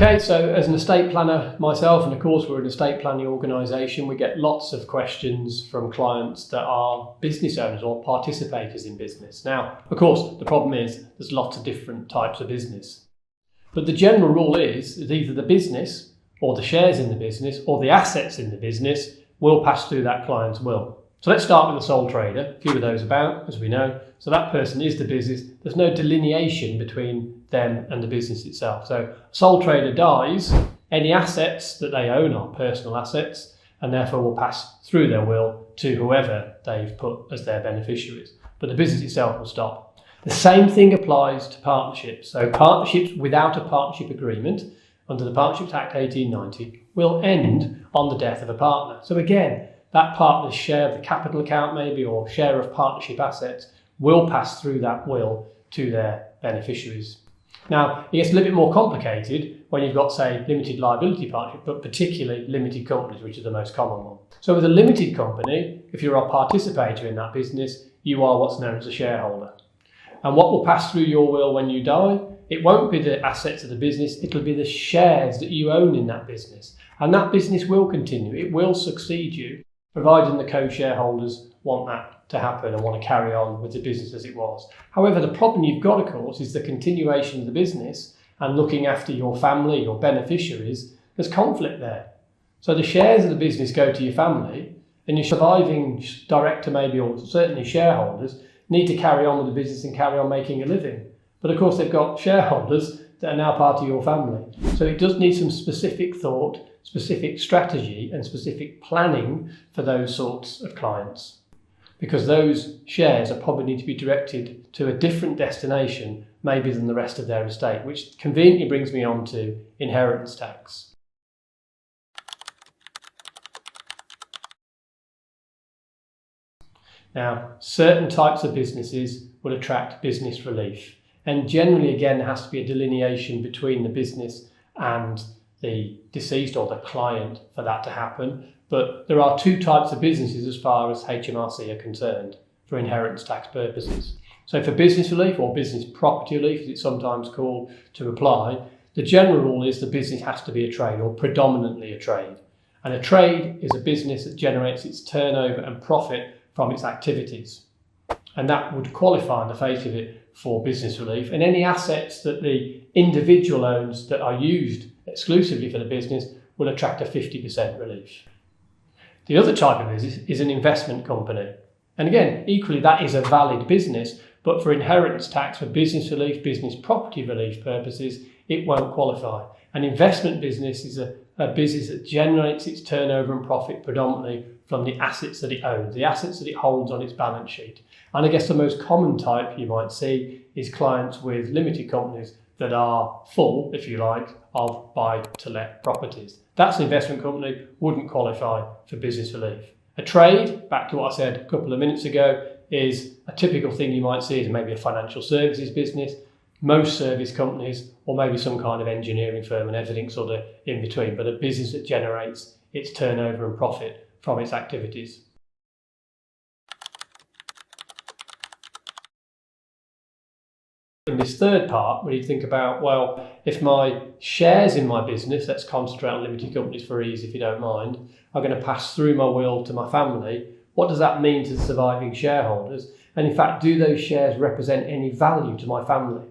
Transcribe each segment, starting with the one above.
Okay, so as an estate planner myself, and of course we're an estate planning organisation, we get lots of questions from clients that are business owners or participators in business. Now, of course, the problem is there's lots of different types of business. But the general rule is either the business or the shares in the business or the assets in the business will pass through that client's will. So let's start with the sole trader, a few of those about, as we know. So that person is the business. There's no delineation between them and the business itself. So a sole trader dies, any assets that they own are personal assets and therefore will pass through their will to whoever they've put as their beneficiaries. But the business itself will stop. The same thing applies to partnerships. So partnerships without a partnership agreement under the Partnerships Act 1890 will end on the death of a partner. So again, that partner's share of the capital account maybe or share of partnership assets will pass through that will to their beneficiaries. Now, it gets a little bit more complicated when you've got, say, limited liability partnership, but particularly limited companies, which is the most common one. So with a limited company, if you're a participator in that business, you are what's known as a shareholder. And what will pass through your will when you die? It won't be the assets of the business, it'll be the shares that you own in that business. And that business will continue, it will succeed you, providing the co-shareholders want that to happen and want to carry on with the business as it was. However, the problem you've got, of course, is the continuation of the business and looking after your family, your beneficiaries. There's conflict there. So the shares of the business go to your family and your surviving director maybe, or certainly shareholders, need to carry on with the business and carry on making a living. But of course, they've got shareholders that are now part of your family. So it does need some specific thought, specific strategy and specific planning for those sorts of clients, because those shares are probably need to be directed to a different destination maybe than the rest of their estate, which conveniently brings me on to inheritance tax. Now, certain types of businesses will attract business relief, and generally again there has to be a delineation between the business and the deceased or the client for that to happen. But there are two types of businesses as far as HMRC are concerned for inheritance tax purposes. So for business relief or business property relief, as it's sometimes called, to apply, the general rule is the business has to be a trade or predominantly a trade. And a trade is a business that generates its turnover and profit from its activities. And that would qualify on the face of it for business relief. And any assets that the individual owns that are used exclusively for the business will attract a 50% relief. The other type of business is an investment company. And again, equally that is a valid business, but for inheritance tax, for business relief, business property relief purposes, it won't qualify. An investment business is a business that generates its turnover and profit predominantly from the assets that it owns, the assets that it holds on its balance sheet. And I guess the most common type you might see is clients with limited companies that are full, if you like, of buy-to-let properties. That's an investment company, wouldn't qualify for business relief. A trade, back to what I said a couple of minutes ago, is a typical thing you might see is maybe a financial services business, most service companies, or maybe some kind of engineering firm and everything sort of in between, but a business that generates its turnover and profit from its activities. In this third part, when you think about, well, if my shares in my business, let's concentrate on limited companies for ease if you don't mind, are going to pass through my will to my family, what does that mean to the surviving shareholders? And in fact, do those shares represent any value to my family?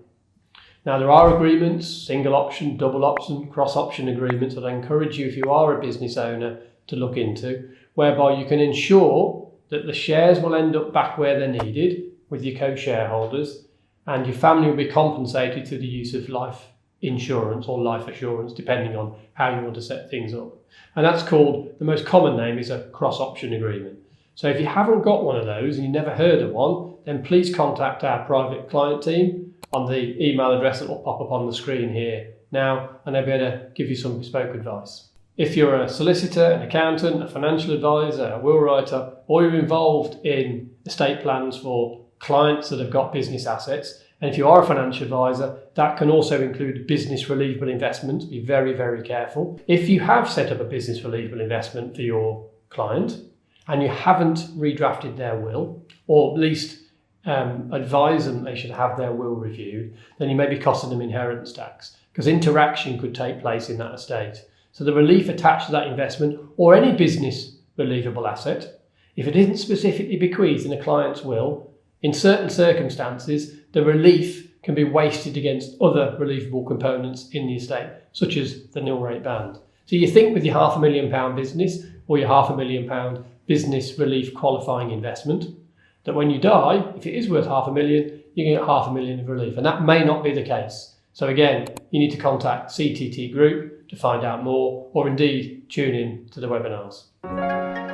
Now, there are agreements, single option, double option, cross option agreements that I encourage you, if you are a business owner, to look into, whereby you can ensure that the shares will end up back where they're needed with your co-shareholders, and your family will be compensated through the use of life insurance or life assurance, depending on how you want to set things up. And that's called, the most common name is a cross-option agreement. So if you haven't got one of those and you've never heard of one, then please contact our private client team on the email address that will pop up on the screen here now, and they'll be able to give you some bespoke advice. If you're a solicitor, an accountant, a financial advisor, a will writer, or you're involved in estate plans for clients that have got business assets, and if you are a financial advisor, that can also include business relievable investments. Be very, very careful. If you have set up a business relievable investment for your client and you haven't redrafted their will, or at least advise them they should have their will reviewed, then you may be costing them inheritance tax. because interaction could take place in that estate. So the relief attached to that investment or any business relievable asset, if it isn't specifically bequeathed in a client's will, in certain circumstances, the relief can be wasted against other relievable components in the estate, such as the nil rate band. So you think with your £500,000 business or your £500,000 business relief qualifying investment, that when you die, if it is worth £500,000, you can get £500,000 of relief. And that may not be the case. So again, you need to contact CTT Group to find out more, or indeed tune in to the webinars.